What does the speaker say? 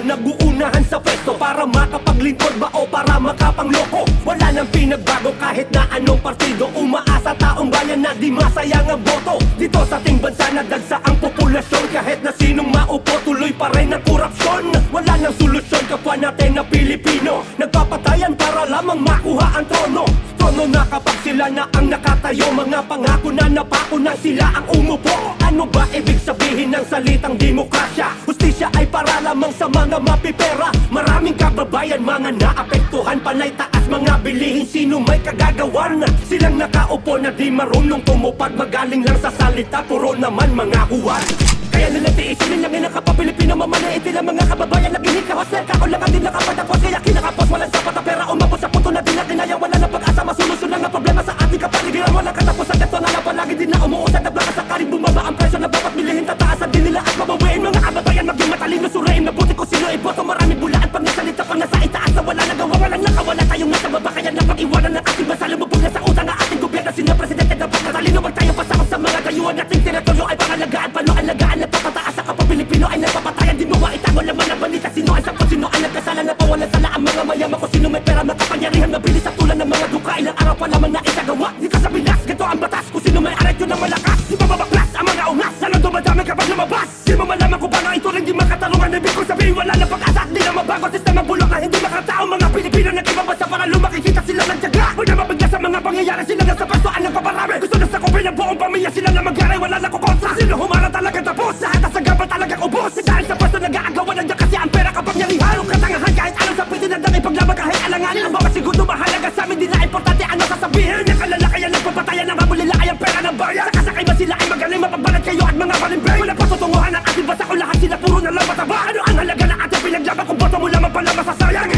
nag-uunahan sa pwesto para makapaglingkod ba o para makapangloko. Wala nang pinagbago kahit na anong partido. Umaasa taong bayan na di masayang ang boto. Dito sa ating bansa nadagsa ang populasyon. Kahit na sinong maupo tuloy pa rin ang korupsyon. Wala nang solusyon kapwa natin na Pilipino. Nagpapatayan para lamang makuha ang trono. Trono na kapag sila na ang nakatayo. Mga pangako na napako na sila ang umupo. Ano ba ibig sabihin ng salitang demokrasya? Hustisya ay para lamang sa mga mapipera. Maraming kababayan mga naapektuhan. Panay taas mga bilihin, sino may kagagawan? Silang nakaupo na di marunong tumupad. Magaling lang sa salita, puro naman mga huwad. Kaya nila tiisin lang ang kapapilipino. Mamanaiti lang mga kababayan na ginikawas. Kako lang ang din nakapatapos. Kaya kinakapos, walang sapat na pera. Umabot sa punto na di na kinaya. Wala na pag-asa, masolusyon lang ang problema sa ating kapaligiran. Walang katapos ang gato na lang palagi din na umuusad. Nagbaka sakaling bumaba ang presyo na dapat bilihin. Tataasan din nila at mabawiin mga kababayan. Maging matalino, surain, mabuti ko sino iboto. Maraming bulaan pag nasalita pang nasa itaas na wala nagawa. Walang nakawala tayong nasa baba. Kaya napag-iwanan ng ating bansa. Lumubog na sa utang ang ating gobyerno. Sino presidente dapat matalino. Wag tayo pasakot sa mga gayuhan. Ating teritoryo ay pangalagaan. Panoalagaan at papataas sa kapag Pilipino ay nagpapatayan. Di mo maitago laman ang balita. Sino ay sapat, sino ay nagkasala na pawalan sala ang mga mayaman ko. Sino may pera, makapangyarihan, mabilis sa tulan ng mga duka. Ilang araw pa lamang na isagawa. Dito sa Pinas, ganito ang batas. Kung sino may arat yun ang malakas. Di ba mabaklas ang mga ungas? Sana dumadami kapag lumabas. Di mo malaman kung paano ito rin di makatarungan. Ibig ko sabihin wala na pag-asa. Di na mabago sistema bulok na hindi makatao. Mga Pilipino nag-ibabasa para lumakikita sila ng tiyaga. Huwag na mabigla sa mga pangyayari. Sila na sa pastoan ng paparami. Gusto na sakupin ang buong pamilya. Sila na mag-aray, wala na kukontra. Sino humara talaga tapos? Lahat na sagaba talagang ubos. Dahil sa pasto nag-aagawa nandiyan kasi ang pera kapag nyarihan. Anong katangahan kahit anong sapitin ang dang ipaglaban kahit alanganin. Ang mga segundo mahalaga sa amin. Di na importante ano sasabihin. Yung kalalakayan ng papatayan ng habol nila ay ang pera ng bayan. Sa kasakay ba sila ay magaling mapagbalat kayo at mga balimbing. Wala patutunguhan ang ating basa kung lahat sila puro na lang mataba. Ano ang halaga na ating pinaglaban kung boto mo lamang pala masasayang.